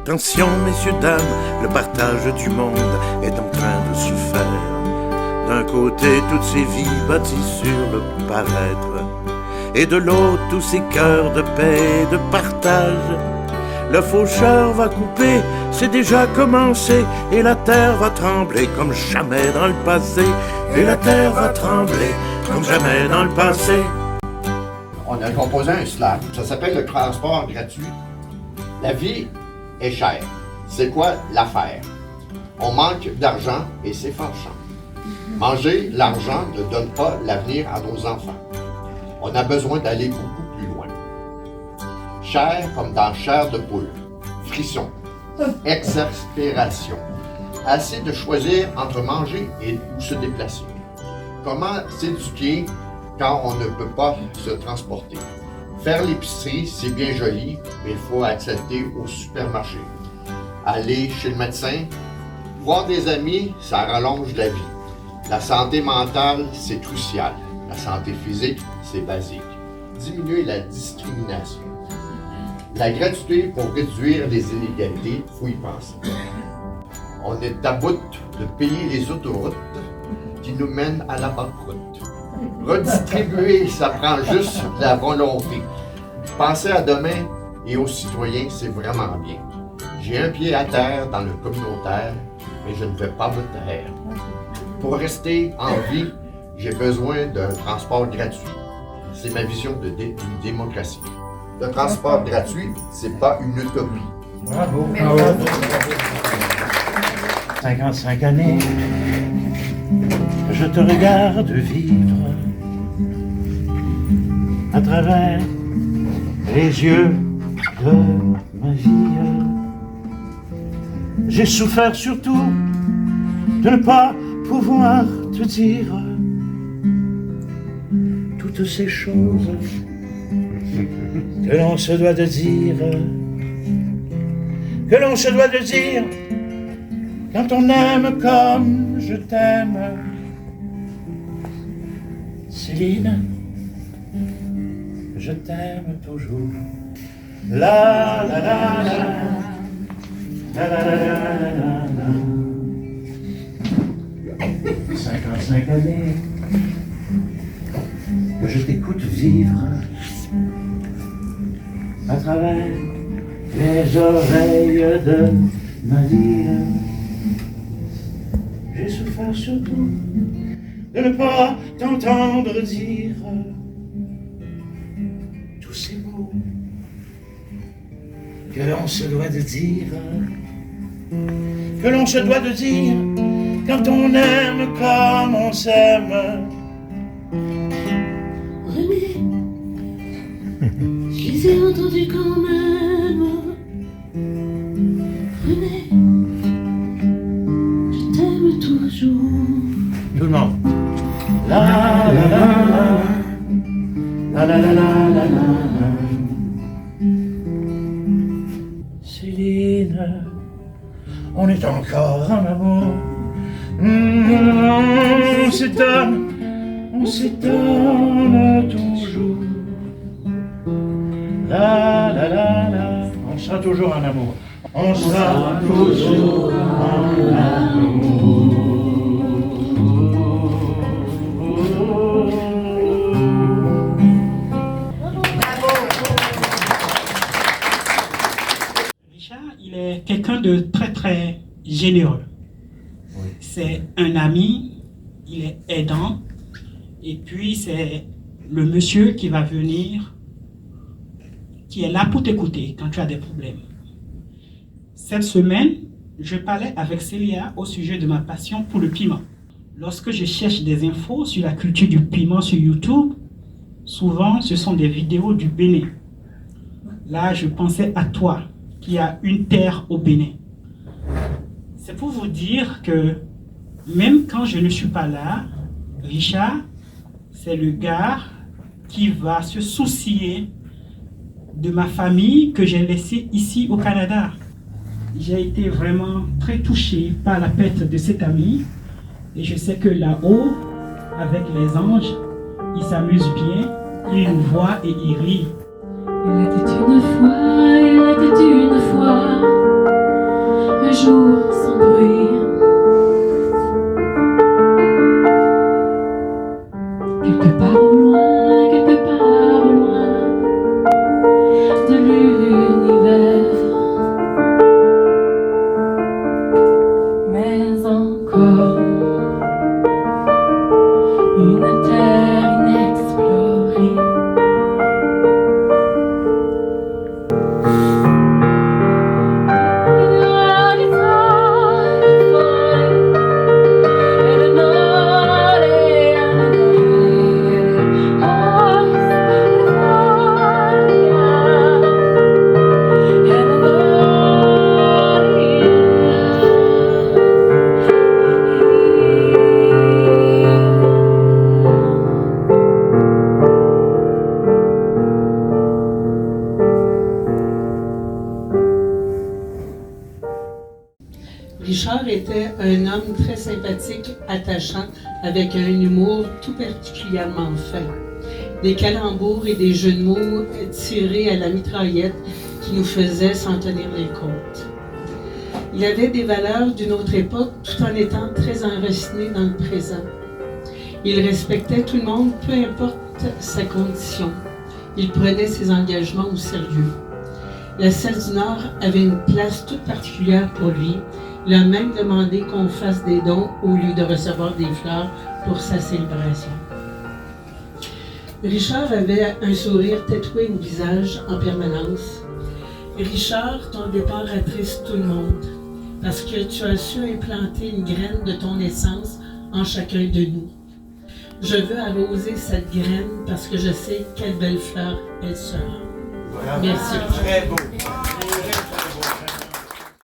Attention, messieurs, dames, le partage du monde est en train de se faire. D'un côté, toutes ces vies bâties sur le paraître, et de l'autre, tous ces cœurs de paix et de partage. Le faucheur va couper, c'est déjà commencé, et la terre va trembler comme jamais dans le passé. Et la terre va trembler comme jamais dans le passé. On a composé un slam, ça s'appelle le transport gratuit. La vie est chère. C'est quoi l'affaire? On manque d'argent et c'est fâchant. Manger l'argent ne donne pas l'avenir à nos enfants. On a besoin d'aller beaucoup plus loin. Chair comme dans chair de poule. Frisson. Exaspération. Assez de choisir entre manger et où se déplacer. Comment s'éduquer quand on ne peut pas se transporter? Faire l'épicerie, c'est bien joli, mais il faut accepter au supermarché. Aller chez le médecin, voir des amis, ça rallonge la vie. La santé mentale, c'est crucial. La santé physique, c'est basique. Diminuer la discrimination. La gratuité pour réduire les inégalités, il faut y penser. On est à bout de payer les autoroutes qui nous mènent à la banqueroute. Redistribuer, ça prend juste de la volonté. Penser à demain et aux citoyens, c'est vraiment bien. J'ai un pied à terre dans le communautaire, mais je ne vais pas me taire. Pour rester en vie, j'ai besoin d'un transport gratuit. C'est ma vision d'une démocratie. Le transport gratuit, c'est pas une utopie. Bravo. Bravo. 55 années, je te regarde vivre à travers les yeux de ma vie. J'ai souffert surtout de ne pas pouvoir te dire toutes ces choses que l'on se doit de dire, que l'on se doit de dire quand on aime comme je t'aime. Céline, je t'aime toujours. La la la la, la la la la la. 55 années que je t'écoute vivre à travers les oreilles de ma vie. J'ai souffert surtout de ne pas t'entendre dire tous ces mots que l'on se doit de dire, que l'on se doit de dire quand on aime comme on s'aime. René, je les ai entendus quand même. René, je t'aime toujours. Tout le monde. La la la la, la la la la la la. Céline, on est encore en amour. On s'étonne toujours. La la la la, on sera toujours en amour. On sera toujours en amour. Richard, il est quelqu'un de très très généreux. C'est un ami, il est aidant, et puis c'est le monsieur qui va venir, qui est là pour t'écouter quand tu as des problèmes. Cette semaine, je parlais avec Célia au sujet de ma passion pour le piment. Lorsque je cherche des infos sur la culture du piment sur YouTube, souvent ce sont des vidéos du Bénin. Là, je pensais à toi, qui as une terre au Bénin. C'est pour vous dire que même quand je ne suis pas là, Richard, c'est le gars qui va se soucier de ma famille que j'ai laissée ici au Canada. J'ai été vraiment très touché par la perte de cet ami et je sais que là-haut, avec les anges, il s'amuse bien, il nous voit et il rit. Il était une fois Richard était un homme très sympathique, attachant, avec un humour tout particulièrement fin. Des calembours et des jeux de mots tirés à la mitraillette qui nous faisaient s'en tenir les côtes. Il avait des valeurs d'une autre époque tout en étant très enraciné dans le présent. Il respectait tout le monde, peu importe sa condition. Il prenait ses engagements au sérieux. La Selle du Nord avait une place toute particulière pour lui. Il a même demandé qu'on fasse des dons au lieu de recevoir des fleurs pour sa célébration. Richard avait un sourire tatoué au visage en permanence. Richard, ton départ attriste tout le monde, parce que tu as su implanter une graine de ton essence en chacun de nous. Je veux arroser cette graine parce que je sais quelle belle fleur elle sera. Bravo. Merci. Très beau.